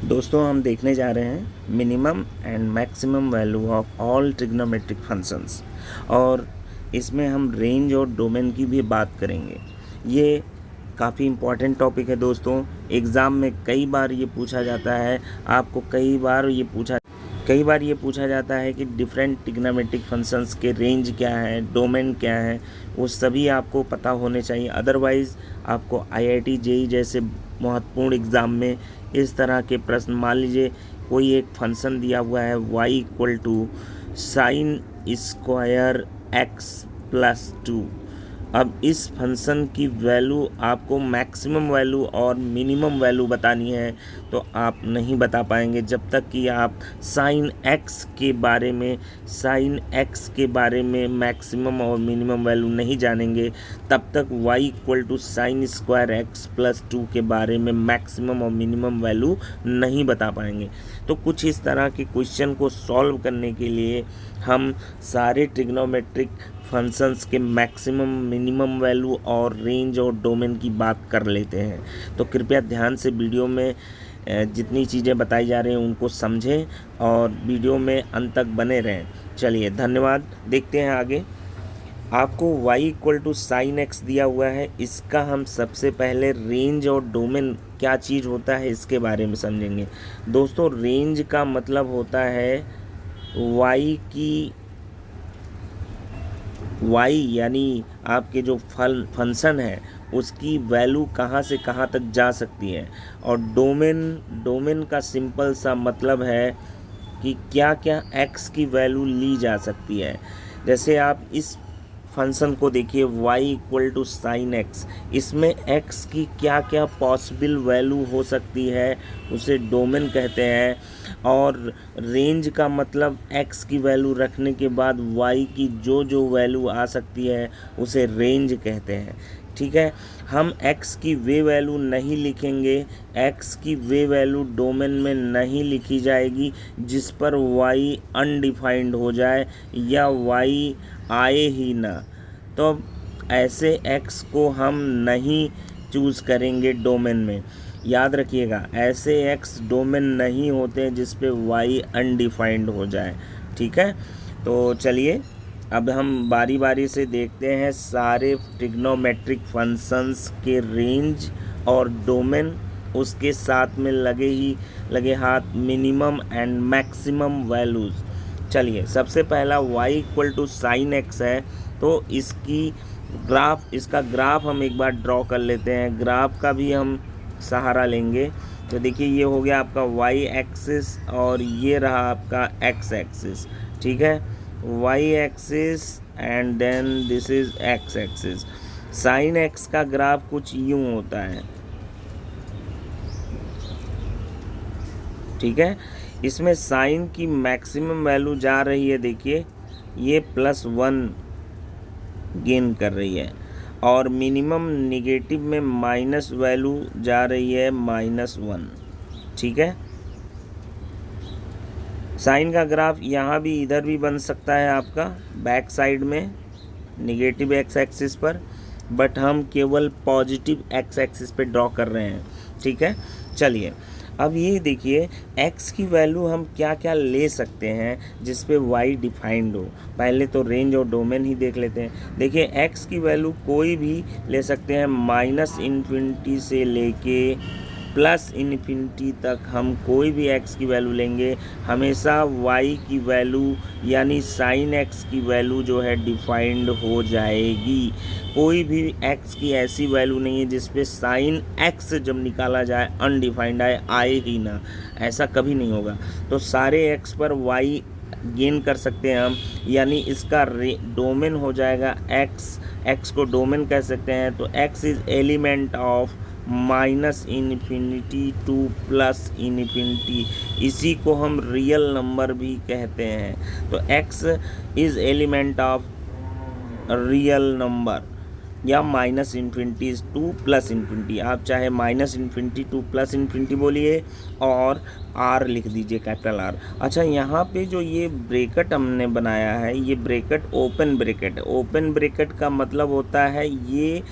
दोस्तों हम देखने जा रहे हैं minimum and maximum value of all trigonometric functions और इसमें हम रेंज और डोमेन की भी बात करेंगे। ये काफ़ी इम्पॉर्टेंट टॉपिक है दोस्तों। एग्ज़ाम में कई बार ये पूछा जाता है, आपको कई बार ये पूछा जाता है कि डिफरेंट ट्रिग्नोमेट्रिक फंक्शंस के रेंज क्या है, डोमेन क्या है, वो सभी आपको पता होने चाहिए। अदरवाइज़ आपको IIT JEE जैसे महत्वपूर्ण एग्ज़ाम में इस तरह के प्रश्न, मान लीजिए कोई एक फंक्शन दिया हुआ है y=sin² x+2। अब इस फंक्शन की वैल्यू आपको मैक्सिमम वैल्यू और मिनिमम वैल्यू बतानी है, तो आप नहीं बता पाएंगे जब तक कि आप sin x के बारे में मैक्सिमम और मिनिमम वैल्यू नहीं जानेंगे। तब तक y=sin² x+2 के बारे में मैक्सिमम और मिनिमम वैल्यू नहीं बता पाएंगे। तो कुछ इस तरह के क्वेश्चन को सॉल्व करने के लिए हम सारे ट्रिग्नोमेट्रिक फंक्शंस के मैक्सिमम, मिनिमम वैल्यू और रेंज और डोमेन की बात कर लेते हैं। तो कृपया ध्यान से वीडियो में जितनी चीज़ें बताई जा रही हैं उनको समझें और वीडियो में अंत तक बने रहें। चलिए, धन्यवाद। देखते हैं आगे। आपको y=sin x दिया हुआ है, इसका हम सबसे पहले रेंज और डोमेन क्या चीज़ होता है इसके बारे में समझेंगे। दोस्तों, रेंज का मतलब होता है y यानी आपके जो फंक्शन है उसकी वैल्यू कहाँ से कहाँ तक जा सकती है। और डोमेन का सिंपल सा मतलब है कि क्या क्या x की वैल्यू ली जा सकती है। जैसे आप इस फंक्शन को देखिए y=sin x, इसमें x की क्या क्या पॉसिबल वैल्यू हो सकती है उसे डोमेन कहते हैं। और रेंज का मतलब x की वैल्यू रखने के बाद y की जो वैल्यू आ सकती है उसे रेंज कहते हैं। ठीक है, हम x की वे वैल्यू नहीं लिखेंगे, x की वे वैल्यू डोमेन में नहीं लिखी जाएगी जिस पर y अनडिफाइंड हो जाए या y आए ही ना। तो ऐसे x को हम नहीं चूज़ करेंगे डोमेन में। याद रखिएगा, ऐसे x डोमेन नहीं होते जिस पे y अनडिफाइंड हो जाए। ठीक है, तो चलिए अब हम बारी बारी से देखते हैं सारे ट्रिग्नोमेट्रिक फंक्शंस के रेंज और डोमेन, उसके साथ में लगे हाथ मिनिमम एंड मैक्सिमम वैल्यूज़। चलिए, सबसे पहला y=sin x है, तो इसका ग्राफ हम एक बार ड्रॉ कर लेते हैं। ग्राफ का भी हम सहारा लेंगे। तो देखिए, ये हो गया आपका y एक्सिस और ये रहा आपका x एक्सिस। ठीक है, y axis and then this is x axis. sin x का ग्राफ कुछ यूं होता है। ठीक है, इसमें साइन की मैक्सिमम वैल्यू जा रही है, देखिए ये +1 गेन कर रही है और मिनिमम निगेटिव में माइनस वैल्यू जा रही है -1। ठीक है, साइन का ग्राफ यहाँ भी इधर भी बन सकता है आपका बैक साइड में निगेटिव x एक्सिस पर, बट हम केवल पॉजिटिव x एक्सिस पे ड्रॉ कर रहे हैं। ठीक है, चलिए अब ये देखिए x की वैल्यू हम क्या क्या ले सकते हैं जिस पे y डिफाइंड हो। पहले तो रेंज और डोमेन ही देख लेते हैं। देखिए, x की वैल्यू कोई भी ले सकते हैं, -∞ से लेके +∞ तक हम कोई भी x की वैल्यू लेंगे, हमेशा y की वैल्यू यानी sin x की वैल्यू जो है डिफाइंड हो जाएगी। कोई भी x की ऐसी वैल्यू नहीं है जिस पे sin x जब निकाला जाए अनडिफाइंड आए ही ना, ऐसा कभी नहीं होगा। तो सारे x पर y गेन कर सकते हैं हम, यानी इसका डोमेन हो जाएगा x को डोमेन कह सकते हैं। तो x is element of -∞ to +∞, इसी को हम रियल नंबर भी कहते हैं। तो x is element of real number. या minus infinity to plus infinity. आप चाहे minus infinity to plus infinity बोलिए और आर लिख दीजिए, कैपिटल आर। अच्छा, यहाँ पे जो ये ब्रैकेट हमने बनाया है, ये ब्रैकेट ओपन ब्रैकेट है। ओपन ब्रैकेट का मतलब होता है ये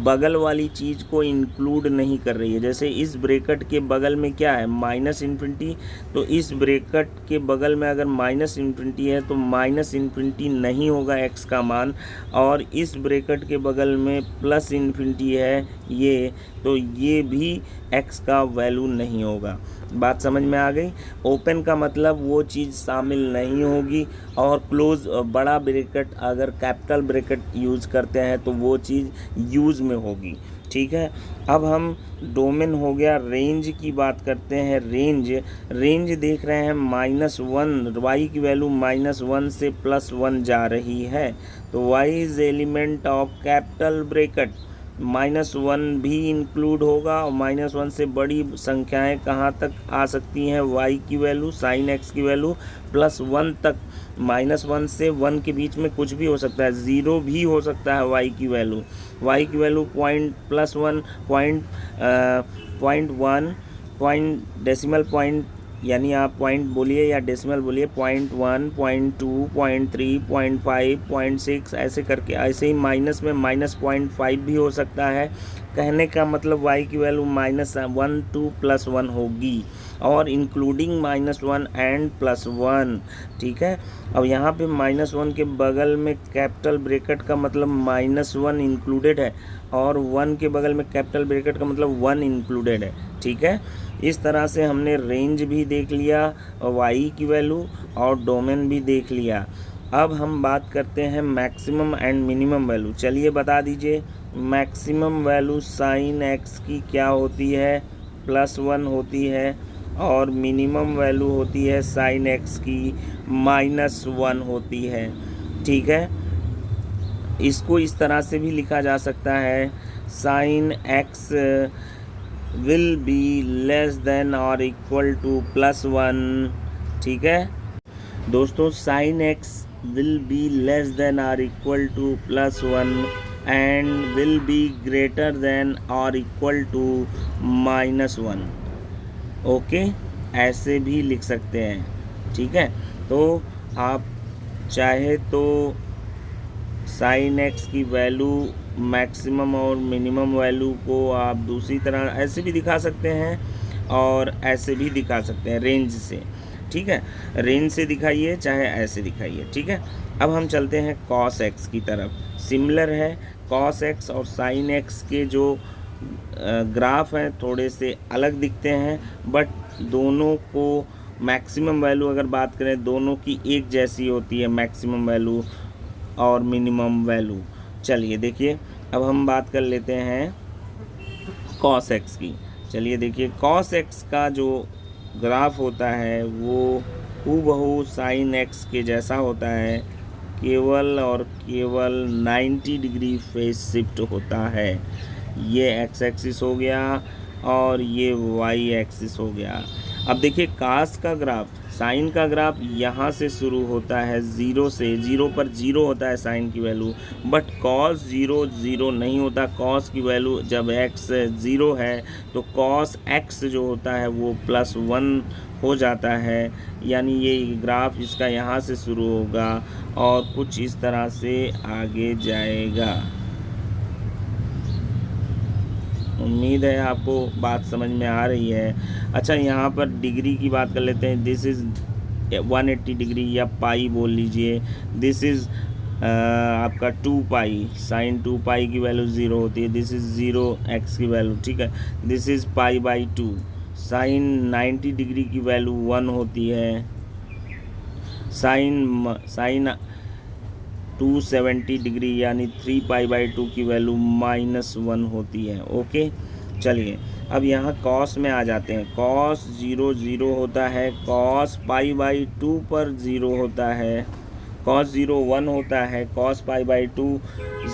बगल वाली चीज़ को इंक्लूड नहीं कर रही है। जैसे इस ब्रैकेट के बगल में क्या है, माइनस इन्फिनिटी, तो इस ब्रैकेट के बगल में अगर माइनस इन्फिनिटी है तो माइनस इन्फिनिटी नहीं होगा एक्स का मान, और इस ब्रैकेट के बगल में प्लस इन्फिनिटी है ये, तो ये भी एक्स का वैल्यू नहीं होगा। बात समझ में आ गई। ओपन का मतलब वो चीज़ शामिल नहीं होगी, और क्लोज बड़ा ब्रैकेट अगर कैपिटल ब्रैकेट यूज़ करते हैं तो वो चीज़ यूज़ में होगी। ठीक है, अब हम डोमेन हो गया, रेंज की बात करते हैं। रेंज देख रहे हैं -1, वाई की वैल्यू -1 से +1 जा रही है, तो y is element of capital bracket. -1 भी इंक्लूड होगा, और -1 से बड़ी संख्याएं कहाँ तक आ सकती हैं, y की वैल्यू, sin x की वैल्यू +1 तक। -1 से 1 के बीच में कुछ भी हो सकता है, 0 भी हो सकता है y की वैल्यू। y की वैल्यू +1, .1, डेसिमल पॉइंट, यानी आप पॉइंट बोलिए या डेसिमल बोलिए, 0.1, 0.2, 0.3, 0.5, 0.6, ऐसे करके। ऐसे ही माइनस में -0.5 भी हो सकता है। कहने का मतलब y की वैल्यू -1 to +1 होगी, और इंक्लूडिंग -1 एंड +1। ठीक है, अब यहाँ पे -1 के बगल में कैपिटल ब्रैकेट का मतलब -1 इंक्लूडेड है, और 1 के बगल में कैपिटल ब्रैकेट का मतलब 1 इंक्लूडेड है। ठीक है, इस तरह से हमने रेंज भी देख लिया, y की वैल्यू, और डोमेन भी देख लिया। अब हम बात करते हैं मैक्सिमम एंड मिनिमम वैल्यू। चलिए बता दीजिए, मैक्सिमम वैल्यू साइन x की क्या होती है, +1 होती है, और मिनिमम वैल्यू होती है साइन x की -1 होती है। ठीक है, इसको इस तरह से भी लिखा जा सकता है, sine x will be less than और इक्वल टू +1। ठीक है दोस्तों, sine x will be less than और equal to +1 and will be greater than और इक्वल टू -1। ओके, ऐसे भी लिख सकते हैं। ठीक है, तो आप चाहे तो साइन x की वैल्यू मैक्सिमम और मिनिमम वैल्यू को आप दूसरी तरह ऐसे भी दिखा सकते हैं, और ऐसे भी दिखा सकते हैं रेंज से। ठीक है, रेंज से दिखाइए चाहे ऐसे दिखाइए। ठीक है, अब हम चलते हैं कॉस x की तरफ। सिमिलर है, कॉस x और साइन x के जो ग्राफ हैं थोड़े से अलग दिखते हैं, बट दोनों को मैक्सिमम वैल्यू अगर बात करें, दोनों की एक जैसी होती है, मैक्सिमम वैल्यू और मिनिमम वैल्यू। चलिए देखिए, अब हम बात कर लेते हैं कॉस x की। चलिए देखिए, कॉस x का जो ग्राफ होता है वो हूबहू साइन x के जैसा होता है, केवल और केवल 90 डिग्री फेज शिफ्ट होता है। ये x एक्सिस हो गया और ये y एक्सिस हो गया। अब देखिए, कास का ग्राफ, साइन का ग्राफ यहाँ से शुरू होता है 0 से, 0 पर 0 होता है साइन की वैल्यू, बट कॉस 0 0 नहीं होता। कॉस की वैल्यू जब x 0 है तो कॉस x जो होता है वो +1 हो जाता है। यानी ये ग्राफ इसका यहाँ से शुरू होगा और कुछ इस तरह से आगे जाएगा। उम्मीद है आपको बात समझ में आ रही है। अच्छा, यहाँ पर डिग्री की बात कर लेते हैं। दिस इज़ 180 डिग्री या पाई बोल लीजिए। दिस इज़ आपका 2 पाई, साइन 2 पाई की वैल्यू 0 होती है। दिस इज़ 0 x की वैल्यू। ठीक है, दिस इज़ π/2। साइन 90 डिग्री की वैल्यू 1 होती है। साइन 270 डिग्री यानी 3π/2 की वैल्यू -1 होती है। ओके, चलिए अब यहाँ कॉस में आ जाते हैं। कॉस 0 0 होता है, कॉस π/2 पर 0 होता है, कॉस 0 1 होता है, कॉस π/2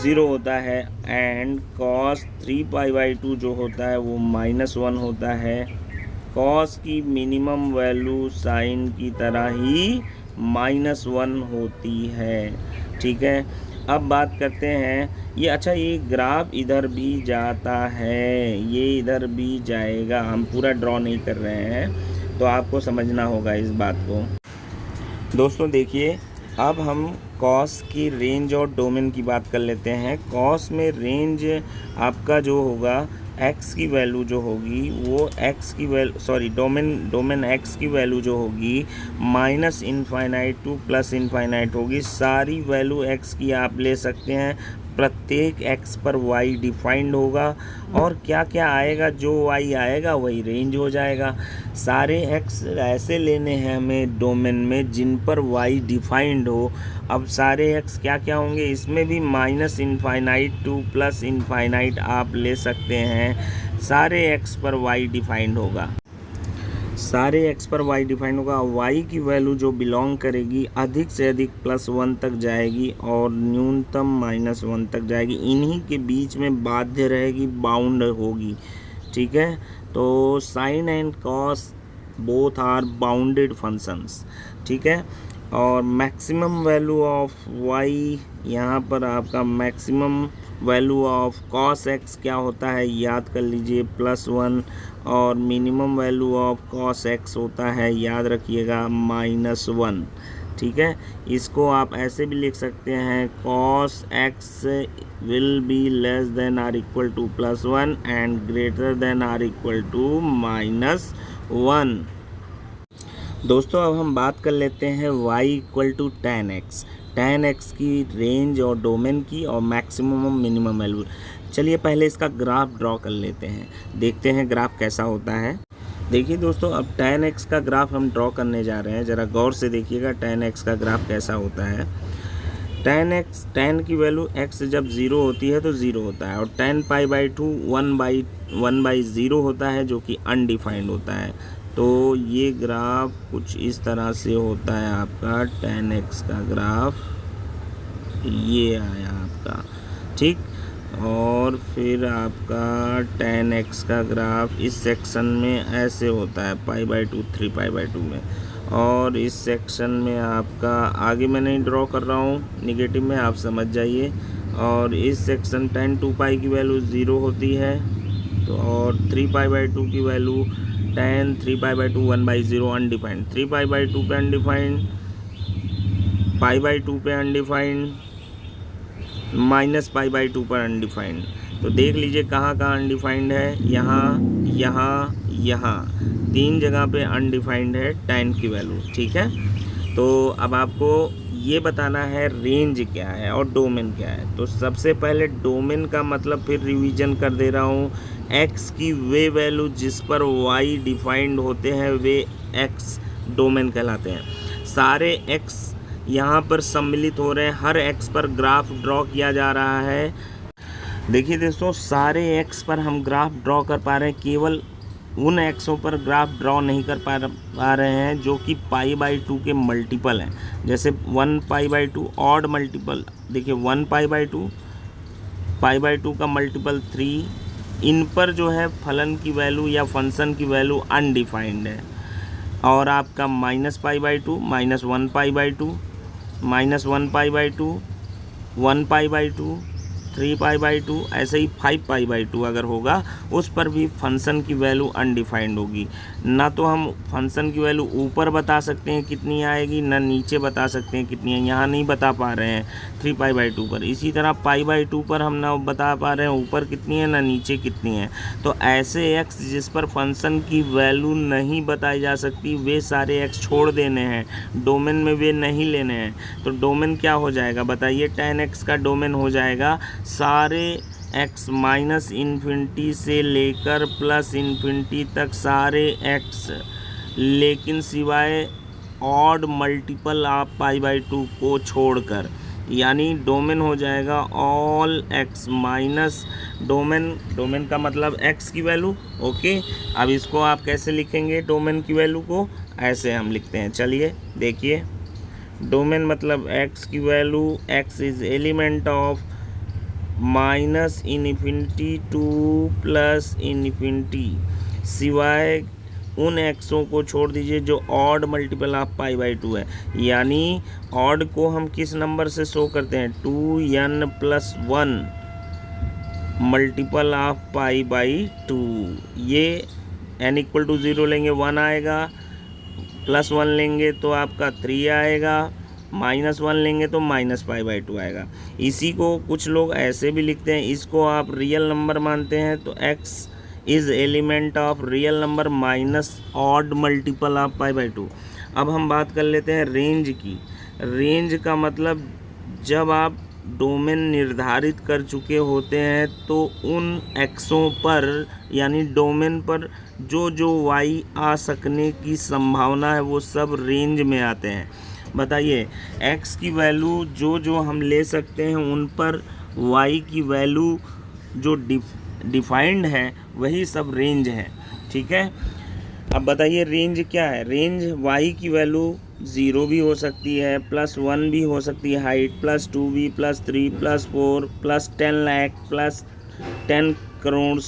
0 होता है, एंड कॉस 3π/2 जो होता है वो -1 होता है। कॉस की मिनिमम वैल्यू साइन की तरह ही -1 होती है। ठीक है, अब बात करते हैं ये, अच्छा ये ग्राफ इधर भी जाता है, ये इधर भी जाएगा, हम पूरा ड्रॉ नहीं कर रहे हैं, तो आपको समझना होगा इस बात को। दोस्तों देखिए, अब हम कॉस की रेंज और डोमेन की बात कर लेते हैं। कॉस में रेंज आपका जो होगा x की वैल्यू जो होगी वो x की वैल्यू डोमेन x की वैल्यू जो होगी minus infinite two plus infinite होगी। सारी वैल्यू x की आप ले सकते हैं, प्रत्येक x पर y डिफाइंड होगा, और क्या क्या आएगा, जो y आएगा वही रेंज हो जाएगा। सारे x ऐसे लेने हैं हमें डोमेन में जिन पर y डिफाइंड हो। अब सारे x क्या क्या होंगे, इसमें भी minus infinite two plus infinite आप ले सकते हैं। सारे x पर y डिफाइंड होगा, सारे x पर y डिफाइंड होगा। y की वैल्यू जो बिलोंग करेगी अधिक से अधिक +1 तक जाएगी और न्यूनतम -1 तक जाएगी। इन्हीं के बीच में बाध्य रहेगी, बाउंड होगी, ठीक है। तो sine and cos both are bounded functions, ठीक है। और मैक्सिमम वैल्यू ऑफ y, यहाँ पर आपका maximum value of cos x क्या होता है याद कर लीजिए, +1, और minimum value of cos x होता है, याद रखिएगा, -1, ठीक है। इसको आप ऐसे भी लिख सकते हैं, cos x will be less than or equal to +1 and greater than or equal to -1। दोस्तों अब हम बात कर लेते हैं y equal to tan x की रेंज और डोमेन की और मैक्सिमम और मिनिमम वैल्यू। चलिए पहले इसका ग्राफ ड्रॉ कर लेते हैं, देखते हैं ग्राफ कैसा होता है। देखिए दोस्तों, अब tan x का ग्राफ हम ड्रॉ करने जा रहे हैं, ज़रा गौर से देखिएगा tan x का ग्राफ कैसा होता है। tan की वैल्यू x जब 0 होती है तो 0 होता है, और tan π/2 1/0 होता है जो कि अनडिफाइंड होता है। तो ये ग्राफ कुछ इस तरह से होता है आपका, tan x का ग्राफ ये आया आपका, ठीक। और फिर आपका tan x का ग्राफ इस सेक्शन में ऐसे होता है π/2 3π/2 में, और इस सेक्शन में आपका आगे मैं नहीं ड्रॉ कर रहा हूँ निगेटिव में, आप समझ जाइए। और इस सेक्शन tan 2π की वैल्यू 0 होती है, तो और 3π/2 की वैल्यू tan 3π/2 1/0 अनडिफाइंड, 3π/2 पे अनडिफाइंड, π/2 पे अनडिफाइंड, -π/2 पर अनडिफाइंड। तो देख लीजिए कहाँ कहाँ अनडिफाइंड है, यहाँ 3 जगह पे अनडिफाइंड है tan की वैल्यू, ठीक है। तो अब आपको ये बताना है रेंज क्या है और डोमेन क्या है। तो सबसे पहले डोमेन का मतलब फिर रिवीजन कर दे रहा हूँ, x की वे वैल्यू जिस पर y डिफाइंड होते हैं वे x डोमेन कहलाते हैं। सारे x यहाँ पर सम्मिलित हो रहे हैं, हर x पर ग्राफ ड्रॉ किया जा रहा है। देखिए दोस्तों, सारे x पर हम ग्राफ ड्रॉ कर पा रहे हैं, केवल उन एक्सों पर ग्राफ ड्रॉ नहीं कर पा रहे हैं जो कि π/2 के मल्टीपल हैं। जैसे 1π/2 ऑड मल्टीपल, देखिए 1π/2, π/2 का मल्टीपल 3, इन पर जो है फलन की वैल्यू या फंक्शन की वैल्यू अनडिफाइंड है। और आपका -π/2, -1π/2, -1π/2, 1π/2, 3π/2, ऐसे ही 5π/2 अगर होगा उस पर भी फंक्शन की वैल्यू अनडिफाइंड होगी। ना तो हम फंक्शन की वैल्यू ऊपर बता सकते हैं कितनी आएगी, ना नीचे बता सकते हैं कितनी है, यहाँ नहीं बता पा रहे हैं 3π/2 पर। इसी तरह π/2 पर हम ना बता पा रहे हैं ऊपर कितनी है ना नीचे कितनी है। तो ऐसे x जिस पर फंक्शन की वैल्यू नहीं बताई जा सकती वे सारे x छोड़ देने हैं, डोमेन में वे नहीं लेने हैं। तो डोमेन क्या हो जाएगा बताइए, tan x का डोमेन हो जाएगा सारे x -इन्फिनिटी से लेकर +इन्फिनिटी तक सारे x, लेकिन सिवाय ऑड मल्टीपल ऑफ π/2 को छोड़कर, यानी डोमेन हो जाएगा ऑल x माइनस डोमेन का मतलब x की वैल्यू, ओके। अब इसको आप कैसे लिखेंगे, डोमेन की वैल्यू को ऐसे हम लिखते हैं, चलिए देखिए। डोमेन मतलब x की value, x is element of -infinity to +infinity, सिवाय उन एक्सों को छोड़ दीजिए जो odd multiple of pi by 2 है। यानी ऑड को हम किस नंबर से शो करते हैं, 2n+1 multiple of pi by 2। ये n=0 लेंगे 1 आएगा, +1 लेंगे तो आपका 3 आएगा, -1 लेंगे तो -π/2 आएगा। इसी को कुछ लोग ऐसे भी लिखते हैं, इसको आप रियल नंबर मानते हैं तो x is element of real number minus odd multiple of π/2। अब हम बात कर लेते हैं रेंज की। रेंज का मतलब जब आप डोमेन निर्धारित कर चुके होते हैं तो उन एक्सों पर यानी डोमेन पर जो जो y आ सकने की संभावना है वो सब रेंज में आते हैं। बताइए x की वैल्यू जो जो हम ले सकते हैं उन पर y की वैल्यू जो डिफाइंड है वही सब रेंज है, ठीक है। अब बताइए रेंज क्या है। रेंज y की वैल्यू 0 भी हो सकती है, +1 भी हो सकती है, हाइट +2 भी, +3 +4 +10 लाख +10 करोड़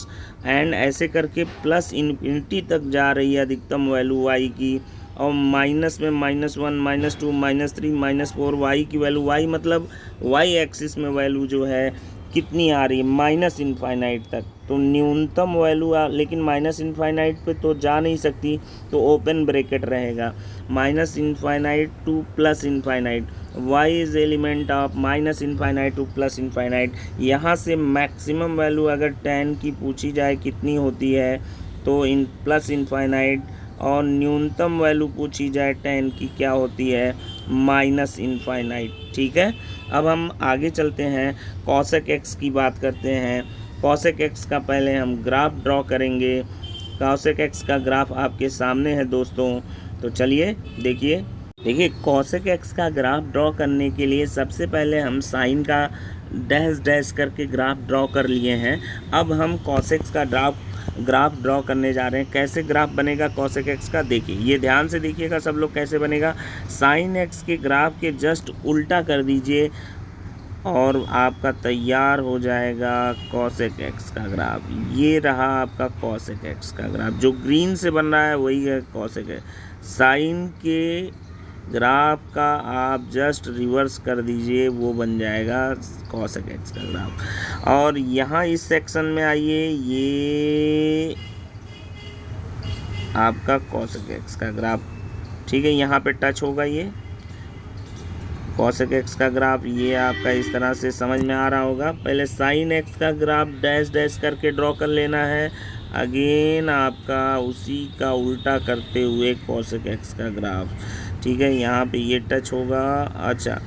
एंड ऐसे करके +∞ तक जा रही है अधिकतम वैल्यू y की। और माइनस में -1 -2 -3 -4 y की वैल्यू, y मतलब y एक्सिस में वैल्यू जो है कितनी आ रही है, -∞ तक। तो न्यूनतम वैल्यू लेकिन -∞ पे तो जा नहीं सकती, तो ओपन ब्रैकेट रहेगा -∞ to +∞। y is element of -∞ to +∞। यहाँ से मैक्सिमम वैल्यू अगर 10 की पूछी जाए कितनी होती है तो +∞, और न्यूनतम वैल्यू पूछी जाए 10 की क्या होती है, -∞, ठीक है। अब हम आगे चलते हैं, कॉसेक एक्स की बात करते हैं। कॉसेक एक्स का पहले हम ग्राफ ड्रॉ करेंगे। कॉसेक एक्स का ग्राफ आपके सामने है दोस्तों, तो चलिए देखिए कॉसेक एक्स का ग्राफ ड्रॉ करने के लिए सबसे पहले हम साइन का डैश डैश करके ग्राफ ड्रॉ कर लिए हैं। अब हम कॉसेक का ग्राफ ड्रॉ करने जा रहे हैं। कैसे ग्राफ बनेगा कॉसेक एक्स का, देखिए ये ध्यान से देखिएगा सब लोग कैसे बनेगा। साइन एक्स के ग्राफ के जस्ट उल्टा कर दीजिए और आपका तैयार हो जाएगा कॉसेक एक्स का ग्राफ। ये रहा आपका कॉसेक एक्स का ग्राफ, जो ग्रीन से बन रहा है वही है कॉसेक एक्स। साइन के ग्राफ का आप जस्ट रिवर्स कर दीजिए, वो बन जाएगा कॉसेक एक्स का ग्राफ। और यहाँ इस सेक्शन में आइए, ये आपका कॉसेक एक्स का ग्राफ, ठीक है। यहाँ पे टच होगा ये कॉसेक एक्स का ग्राफ, ये आपका इस तरह से समझ में आ रहा होगा। पहले साइन एक्स का ग्राफ डैश डैश करके ड्रॉ कर लेना है, अगेन आपका उसी का उल्टा करते हुए कॉसेक एक्स का ग्राफ, ठीक है। यहाँ पे ये टच होगा। अच्छा,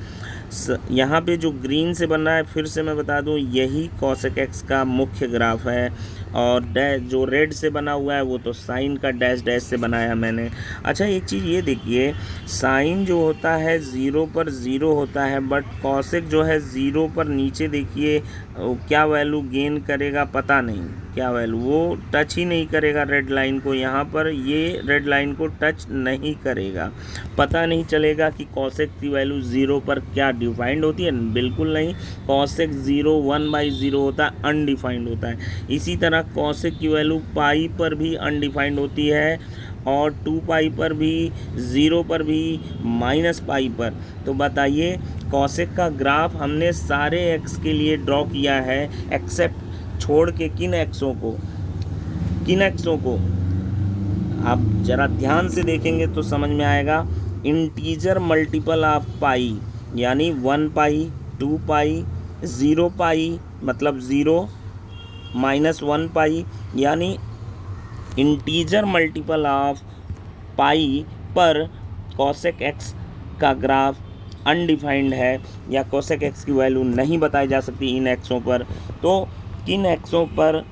यहाँ पे जो ग्रीन से बन रहा है फिर से मैं बता दूँ, यही कॉसेक एक्स का मुख्य ग्राफ है, और डैश जो रेड से बना हुआ है वो तो साइन का डैश डैश से बनाया मैंने। अच्छा, एक चीज़ ये देखिए, साइन जो होता है 0 पर 0 होता है, बट कॉसेक जो है 0 पर नीचे देखिए क्या वैल्यू गेन करेगा पता नहीं, क्या वैल्यू वो टच ही नहीं करेगा रेड लाइन को। यहाँ पर ये रेड लाइन को टच नहीं करेगा, पता नहीं चलेगा कि कॉसेक की वैल्यू 0 पर क्या डिफाइंड होती है, बिल्कुल नहीं। कॉसेक 0 1/0 होता है, अनडिफाइंड होता है। इसी तरह कॉसेक की वैल्यू पाई पर भी अनडिफाइंड होती है, और 2 पाई पर भी, 0 पर भी, -π पर। तो बताइए कॉसेक का ग्राफ हमने सारे एक्स के लिए ड्रॉ किया है, एक्सेप्ट छोड़ के किन एक्सों को आप ज़रा ध्यान से देखेंगे तो समझ में आएगा। इंटीजर मल्टीपल ऑफ पाई यानी 1 पाई, 2 पाई, 0 पाई मतलब 0, -1 पाई यानी इंटीजर मल्टीपल ऑफ पाई पर कॉसेक एक्स का ग्राफ अनडिफाइंड है, या कॉसेक एक्स की वैल्यू नहीं बताई जा सकती इन एक्सों पर। तो किन एक्सों पर,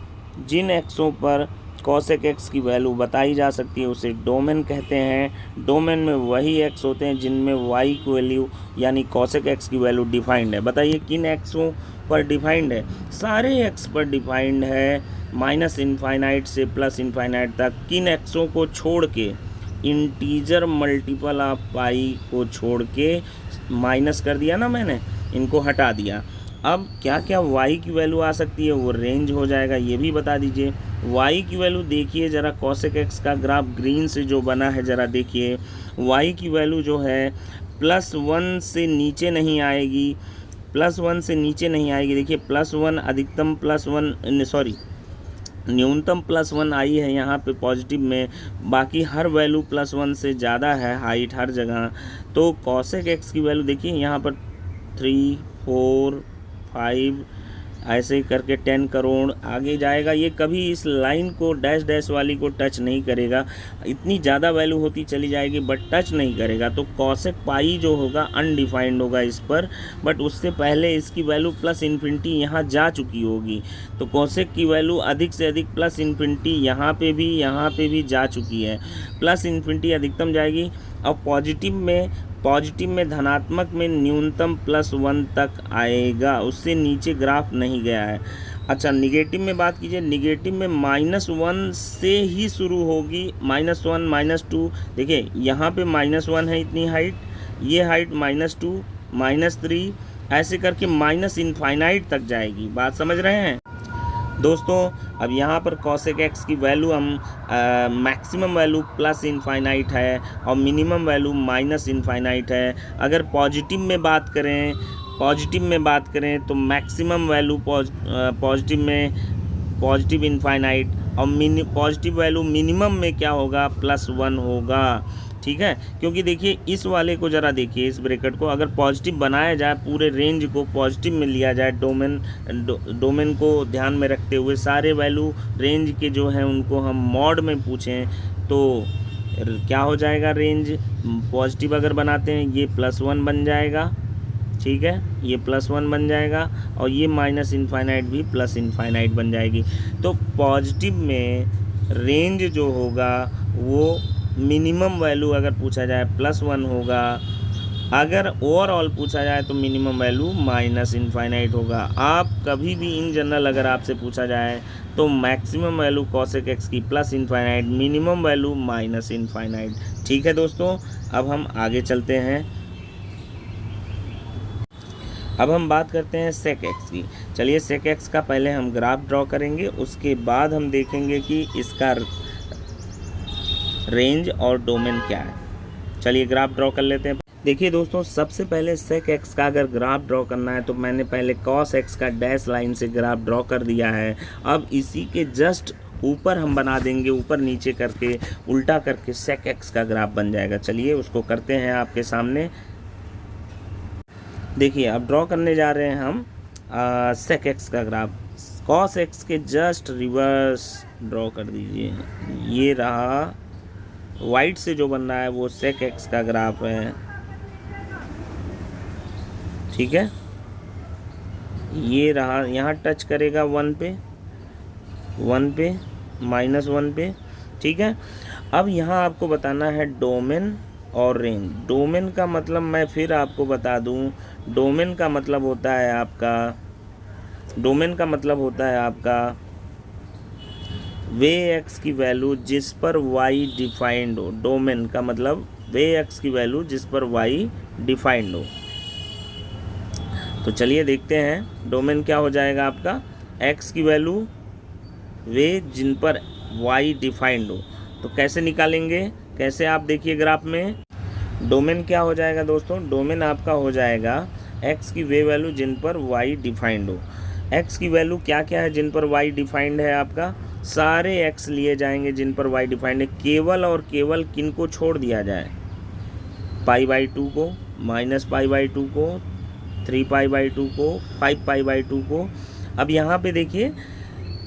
जिन एक्सों पर कॉसेक एक्स की वैल्यू बताई जा सकती है उसे डोमेन कहते हैं। डोमेन में वही एक्स होते हैं जिनमें वाई की वैल्यू यानी कॉसेक एक्स की वैल्यू डिफाइंड है। बताइए किन एक्सों पर डिफाइंड है, सारे एक्स पर डिफाइंड है, -∞ से +∞ तक। किन एक्सों को छोड़ के, इंटीजर मल्टीपल ऑफ पाई को छोड़ के, माइनस कर दिया ना मैंने, इनको हटा दिया। अब क्या क्या y की वैल्यू आ सकती है, वो रेंज हो जाएगा, ये भी बता दीजिए। y की वैल्यू देखिए ज़रा, cosec x का ग्राफ ग्रीन से जो बना है ज़रा देखिए, y की वैल्यू जो है +1 से नीचे नहीं आएगी, +1 से नीचे नहीं आएगी। देखिए +1 अधिकतम +1 सॉरी न्यूनतम +1 आई है यहाँ पे पॉजिटिव में, बाकी हर वैल्यू +1 से ज़्यादा है हाइट हर जगह। तो cosec x की वैल्यू देखिए यहाँ पर 3, 4, 5 ऐसे करके 10 करोड़ आगे जाएगा। ये कभी इस लाइन को डैश डैश वाली को टच नहीं करेगा, इतनी ज़्यादा वैल्यू होती चली जाएगी बट टच नहीं करेगा। तो cosec पाई जो होगा अनडिफाइंड होगा इस पर, बट उससे पहले इसकी वैल्यू +∞ यहाँ जा चुकी होगी। तो cosec की वैल्यू अधिक से अधिक +∞ यहाँ पे भी जा चुकी है, +∞ अधिकतम जाएगी। और पॉजिटिव में धनात्मक में न्यूनतम +1 तक आएगा, उससे नीचे ग्राफ नहीं गया है। अच्छा, निगेटिव में बात कीजिए, निगेटिव में -1 से ही शुरू होगी, -1 -2। देखिए यहाँ पे -1 है इतनी हाइट, ये हाइट -2 -3 ऐसे करके ∞ तक जाएगी। बात समझ रहे हैं दोस्तों? अब यहाँ पर cosec x की वैल्यू हम मैक्सिमम वैल्यू +∞ है और मिनिमम वैल्यू -∞ है। अगर पॉजिटिव में बात करें तो मैक्सिमम वैल्यू पॉजिटिव में ∞ और पॉजिटिव वैल्यू मिनिमम में क्या होगा, +1 होगा। ठीक है, क्योंकि देखिए इस वाले को ज़रा देखिए, इस ब्रैकेट को अगर पॉजिटिव बनाया जाए, पूरे रेंज को पॉजिटिव में लिया जाए, डोमेन को ध्यान में रखते हुए सारे वैल्यू रेंज के जो हैं उनको हम मॉड में पूछें तो क्या हो जाएगा, रेंज पॉजिटिव अगर बनाते हैं ये +1 बन जाएगा। ठीक है, ये +1 बन जाएगा और ये -∞ भी +∞ बन जाएगी। तो पॉजिटिव में रेंज जो होगा वो मिनिमम वैल्यू अगर पूछा जाए +1 होगा, अगर ओवरऑल पूछा जाए तो मिनिमम वैल्यू -∞ होगा। आप कभी भी इन जनरल अगर आपसे पूछा जाए तो मैक्सिमम वैल्यू cosec x की +∞, मिनिमम वैल्यू -∞। ठीक है दोस्तों, अब हम आगे चलते हैं। अब हम बात करते हैं sec x की। चलिए sec x का पहले हम ग्राफ ड्रॉ करेंगे, उसके बाद हम देखेंगे कि इसका रेंज और डोमेन क्या है। चलिए ग्राफ ड्रॉ कर लेते हैं। देखिए दोस्तों, सबसे पहले sec x का अगर ग्राफ ड्रॉ करना है तो मैंने पहले cos x का डैश लाइन से ग्राफ ड्रॉ कर दिया है। अब इसी के जस्ट ऊपर हम बना देंगे, ऊपर नीचे करके उल्टा करके sec x का ग्राफ बन जाएगा। चलिए उसको करते हैं आपके सामने। देखिए अब ड्रॉ करने जा रहे हैं हम sec x का ग्राफ। cos x के जस्ट रिवर्स ड्रॉ कर दीजिए। ये रहा वाइट से जो बन रहा है वो sec x का ग्राफ है। ठीक है, ये रहा, यहाँ टच करेगा 1 पे -1 पे। ठीक है, अब यहाँ आपको बताना है डोमेन और रेंज। डोमेन का मतलब मैं फिर आपको बता दूँ, डोमेन का मतलब होता है आपका वे x की वैल्यू जिस पर y डिफाइंड हो। डोमेन का मतलब वे x की वैल्यू जिस पर y डिफाइंड हो। तो चलिए देखते हैं डोमेन क्या हो जाएगा आपका, x की वैल्यू वे जिन पर y डिफाइंड हो। तो कैसे निकालेंगे, कैसे आप देखिए ग्राफ में डोमेन क्या हो जाएगा दोस्तों, डोमेन आपका हो जाएगा x की वे वैल्यू जिन पर y डिफाइंड हो। x की वैल्यू क्या क्या है जिन पर y डिफाइंड है आपका, सारे x लिए जाएंगे जिन पर y डिफाइंड है। केवल और केवल किन को छोड़ दिया जाए, π/2 को, -π/2 को, 3π/2 को, 5π/2 को। अब यहाँ पे देखिए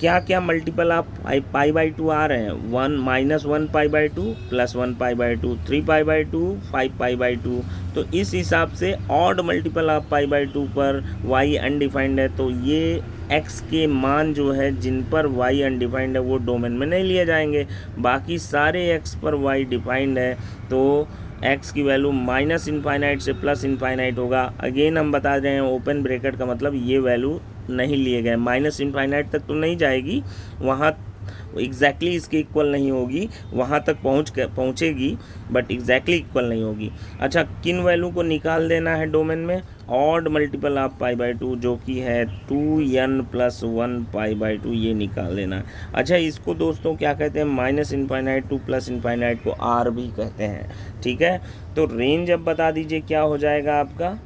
क्या क्या मल्टीपल आप π/2 आ रहे हैं, 1-1π/2 +1π/2 3π/2 5π/2। तो इस हिसाब से ऑड मल्टीपल आप π/2 पर y अनडिफाइंड है, तो ये x के मान जो है जिन पर y अनडिफाइंड है वो डोमेन में नहीं लिए जाएंगे। बाकी सारे x पर y डिफाइंड है तो x की वैल्यू -∞ से +∞ होगा। अगेन हम बता रहे हैं ओपन ब्रैकेट का मतलब ये वैल्यू नहीं लिए गए, -∞ तक तो नहीं जाएगी, वहाँ वो एग्जैक्टली इसके इक्वल नहीं होगी, वहाँ तक पहुँचेगी बट एग्जैक्टली इक्वल नहीं होगी। अच्छा, किन वैल्यू को निकाल देना है डोमेन में? ऑड मल्टीपल ऑफ π/2 जो कि है 2n+1 π/2, ये निकाल लेना है। अच्छा, इसको दोस्तों क्या कहते हैं? Minus infinite two plus infinite को r भी कहते हैं, ठीक है। तो रेंज अब बता दीजिए क्या हो जाएगा आपका?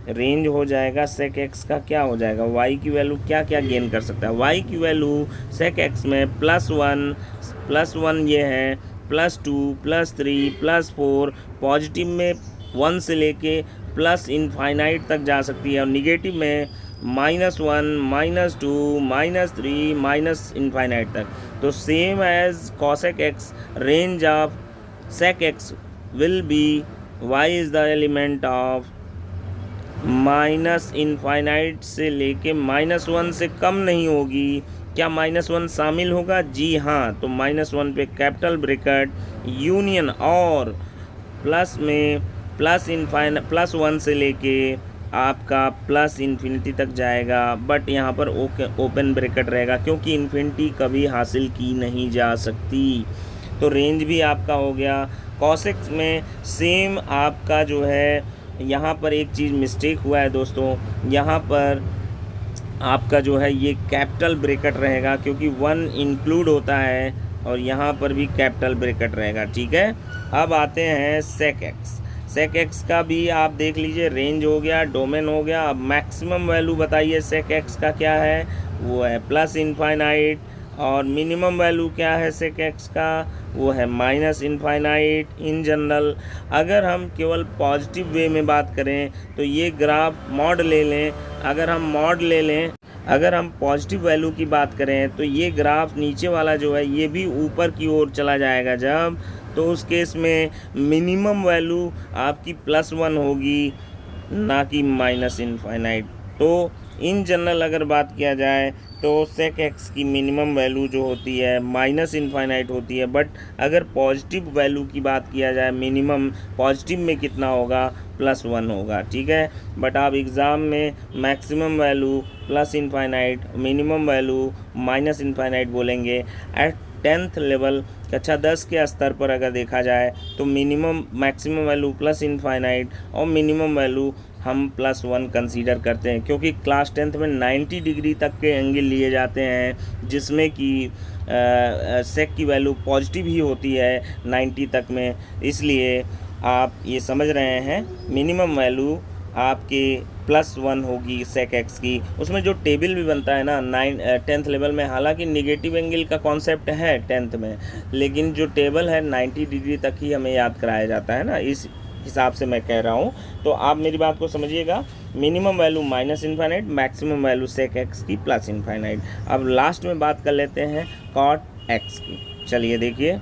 रेंज हो जाएगा sec x का क्या हो जाएगा? y की वैल्यू क्या क्या गेन कर सकता है? y की वैल्यू sec x में +1 ये है, +2 +3 +4, पॉजिटिव में 1 से लेके प्लस इनफाइनाइट तक जा सकती है, और निगेटिव में -1 -2 -3 माइनस इनफाइनाइट तक। तो same as cosec x, range of sec x will be y is the element of minus infinite से लेके -1 से कम नहीं होगी। क्या -1 शामिल होगा? जी हाँ। तो -1 पे कैपिटल ब्रैकेट यूनियन और प्लस में +1 से लेके आपका प्लस इन्फिनिटी तक जाएगा, बट यहाँ पर ओपन ब्रैकेट रहेगा क्योंकि इन्फिनिटी कभी हासिल की नहीं जा सकती। तो रेंज भी आपका हो गया। कॉसेक्स में सेम आपका जो है, यहाँ पर एक चीज़ मिस्टेक हुआ है दोस्तों, यहाँ पर आपका जो है ये कैपिटल ब्रैकेट रहेगा क्योंकि 1 इंक्लूड होता है, और यहाँ पर भी कैपिटल ब्रैकेट रहेगा, ठीक है। अब आते हैं sec x का भी आप देख लीजिए, रेंज हो गया, डोमेन हो गया। अब मैक्सिमम वैल्यू बताइए sec x का क्या है? वो है प्लस इनफाइनाइट, और मिनिमम वैल्यू क्या है sec x का? वो है माइनस इनफाइनाइट। इन जनरल अगर हम केवल पॉजिटिव वे में बात करें तो ये ग्राफ मॉड ले लें। अगर हम पॉजिटिव वैल्यू की बात करें तो ये ग्राफ नीचे वाला जो है ये भी ऊपर की ओर चला जाएगा जब, तो उस केस में मिनिमम वैल्यू आपकी +1 होगी, ना कि माइनस इनफाइनाइट। तो इन जनरल अगर बात किया जाए तो sec x की मिनिमम वैल्यू जो होती है माइनस इनफाइनाइट होती है, बट अगर पॉजिटिव वैल्यू की बात किया जाए, मिनिमम पॉजिटिव में कितना होगा? +1 होगा, ठीक है। बट आप एग्ज़ाम में maximum value plus infinite, minimum value minus infinite बोलेंगे। एट 10th लेवल, कक्षा 10 के स्तर पर अगर देखा जाए तो मैक्सिमम वैल्यू प्लस इनफाइनाइट और मिनिमम वैल्यू हम +1 कंसीडर करते हैं, क्योंकि क्लास 10th में 90 डिग्री तक के एंगल लिए जाते हैं जिसमें कि सेक की वैल्यू पॉजिटिव ही होती है 90 तक में। इसलिए आप ये समझ रहे हैं मिनिमम वैल्यू आपके +1 होगी sec x की। उसमें जो टेबल भी बनता है ना 10th लेवल में, हालांकि निगेटिव एंगल का कॉन्सेप्ट है 10th में, लेकिन जो टेबल है 90 डिग्री तक ही हमें याद कराया जाता है ना, इस हिसाब से मैं कह रहा हूँ। तो आप मेरी बात को समझिएगा, minimum value minus infinite, maximum value sec x की प्लस इनफाइनाइट। अब लास्ट में बात कर लेते हैं cot x की। चलिए देखिए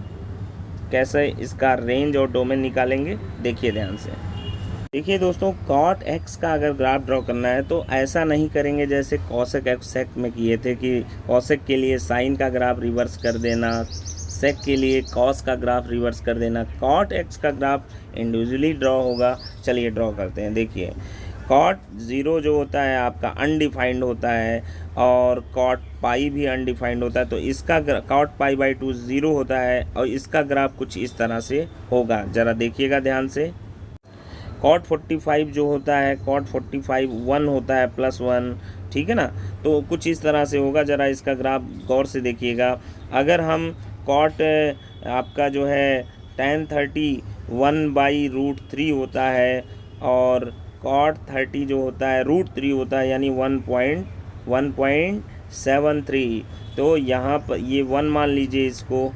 कैसे इसका रेंज और डोमेन निकालेंगे, देखिए ध्यान से। देखिए दोस्तों, cot x का अगर ग्राफ ड्रॉ करना है तो ऐसा नहीं करेंगे जैसे cosec x sec में किए थे कि cosec के लिए साइन का ग्राफ रिवर्स कर देना, sec के लिए cos का ग्राफ रिवर्स कर देना। cot x का ग्राफ इंडिविजुअली ड्रॉ होगा। चलिए ड्रॉ करते हैं। देखिए cot 0 जो होता है आपका अनडिफाइंड होता है, और cot पाई भी अनडिफाइंड होता है। तो इसका cot π/2 0 होता है, और इसका ग्राफ कुछ इस तरह से होगा। ज़रा देखिएगा ध्यान से। cot 45 जो होता है, cot 45 1 होता है +1, ठीक है ना। तो कुछ इस तरह से होगा। ज़रा इसका ग्राफ गौर से देखिएगा। अगर हम cot आपका जो है tan 30 1/√3 होता है, और cot 30 जो होता है √3 होता है, यानी 1.73। तो यहाँ पर ये 1 मान लीजिए, इसको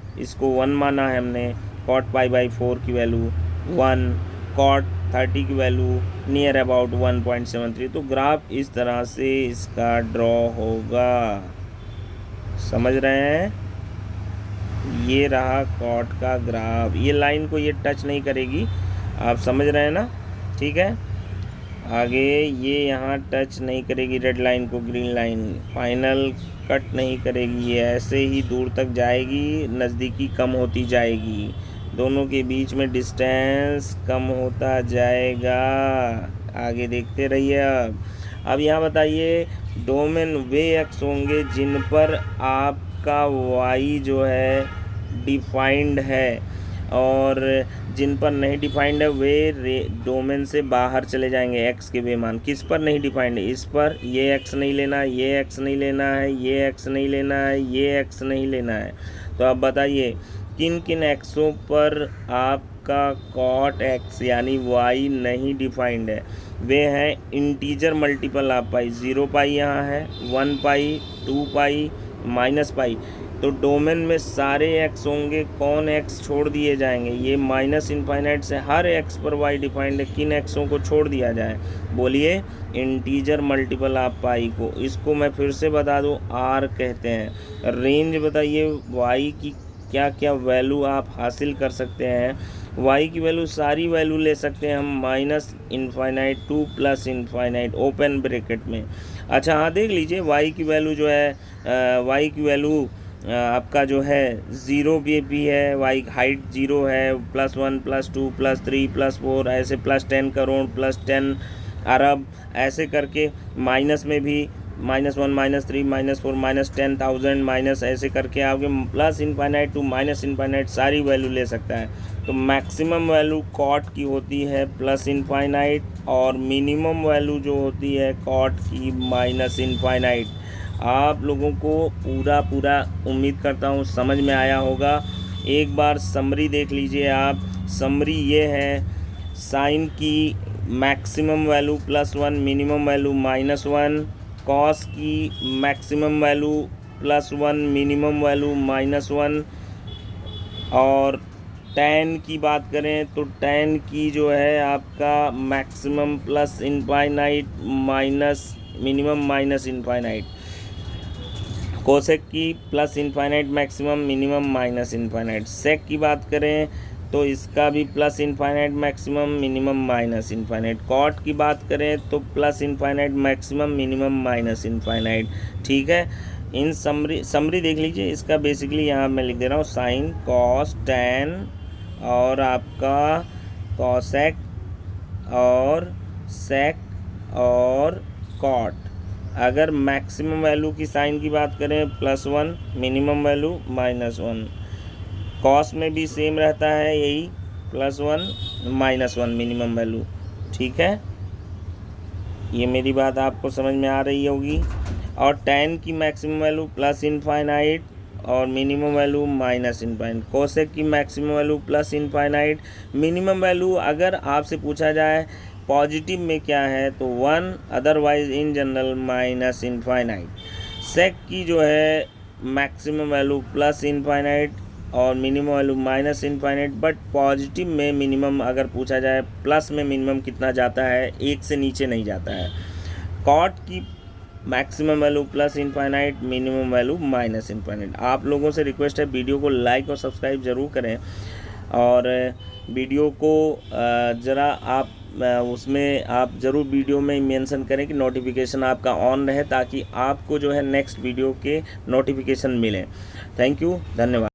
1 माना है हमने। cot π/4 की वैल्यू 1, cot 30 की वैल्यू नियर अबाउट 1.73। तो ग्राफ इस तरह से इसका ड्रॉ होगा, समझ रहे हैं। ये रहा cot का ग्राफ, ये लाइन को ये टच नहीं करेगी, आप समझ रहे हैं ना, ठीक है। आगे ये यहाँ टच नहीं करेगी रेड लाइन को, ग्रीन लाइन फाइनल कट नहीं करेगी, ये ऐसे ही दूर तक जाएगी, नज़दीकी कम होती जाएगी, दोनों के बीच में डिस्टेंस कम होता जाएगा। आगे देखते रहिए। अब यहाँ बताइए, डोमेन वे एक्स होंगे जिन पर आप आपका y जो है डिफाइंड है, और जिन पर नहीं डिफाइंड है वे डोमेन से बाहर चले जाएंगे। x के वे मान किस पर नहीं डिफाइंड है, इस पर ये x नहीं लेना, ये x नहीं लेना है, ये x नहीं लेना है, ये x नहीं लेना है। तो आप बताइए किन किन एक्सों पर आपका cot x यानी y नहीं डिफाइंड है। वे हैं इंटीजर मल्टीपल ऑफ पाई, 0 पाई यहाँ है, 1 पाई, 2 पाई, माइनस पाई। तो डोमेन में सारे x होंगे, कौन x छोड़ दिए जाएंगे, ये माइनस इनफाइनाइट से हर x पर y डिफाइंड है, किन xों को छोड़ दिया जाए, बोलिए इंटीजर मल्टीपल ऑफ पाई को। इसको मैं फिर से बता दूं, r कहते हैं। रेंज बताइए y की क्या क्या वैल्यू आप हासिल कर सकते हैं। y की वैल्यू सारी वैल्यू ले सकते हैं हम, minus infinite two plus infinite open bracket में। अच्छा हाँ, देख लीजिए y की वैल्यू जो है, y की वैल्यू आपका जो है 0 भी है, y हाइट 0 है, +1 +2 +3 +4 ऐसे +10 करोड़ +10 अरब ऐसे करके, माइनस में भी -1 -3 -4 -10,000 माइनस ऐसे करके आपके plus infinite to minus infinite सारी वैल्यू ले सकता है। तो मैक्सिमम वैल्यू कॉट की होती है प्लस इनफाइनाइट, और मिनिमम वैल्यू जो होती है कॉट की माइनस इनफाइनाइट। आप लोगों को पूरा उम्मीद करता हूँ समझ में आया होगा। एक बार समरी देख लीजिए आप। समरी ये है, साइन की maximum value +1, minimum value -1, cos की मैक्सिमम वैल्यू +1, मिनिमम वैल्यू -1, और tan की बात करें तो tan की जो है आपका maximum plus infinite minus minimum minus infinite, cosec की plus infinite maximum minimum minus infinite. Sec की बात करें तो इसका भी plus infinite maximum minimum minus infinite. Cot की बात करें तो plus infinite maximum minimum minus infinite. ठीक है, इन समरी देख लीजिए। इसका बेसिकली यहाँ मैं लिख दे रहा हूँ, साइन कॉस टैन और आपका कॉसेक और सेक और कॉट। अगर मैक्सिमम वैल्यू की साइन की बात करें +1, मिनिमम वैल्यू -1। कॉस में भी सेम रहता है यही, +1 -1 मिनिमम वैल्यू। ठीक है, ये मेरी बात आपको समझ में आ रही होगी। और tan की मैक्सिमम वैल्यू प्लस इनफाइनाइट और minimum value minus infinite. Cosec की maximum value plus infinite, minimum value अगर आपसे पूछा जाए पॉजिटिव में क्या है तो 1, otherwise in general minus infinite. Sec की जो है मैक्सिमम वैल्यू प्लस इनफाइनाइट और minimum value minus infinite, but positive में मिनिमम अगर पूछा जाए प्लस में मिनिमम कितना जाता है, 1 से नीचे नहीं जाता है। कॉट की maximum value plus infinite, minimum value minus infinite. आप लोगों से रिक्वेस्ट है वीडियो को लाइक और सब्सक्राइब ज़रूर करें, और वीडियो को ज़रा आप उसमें आप ज़रूर वीडियो में मेंशन करें कि नोटिफिकेशन आपका ऑन रहे, ताकि आपको जो है नेक्स्ट वीडियो के नोटिफिकेशन मिलें। थैंक यू, धन्यवाद।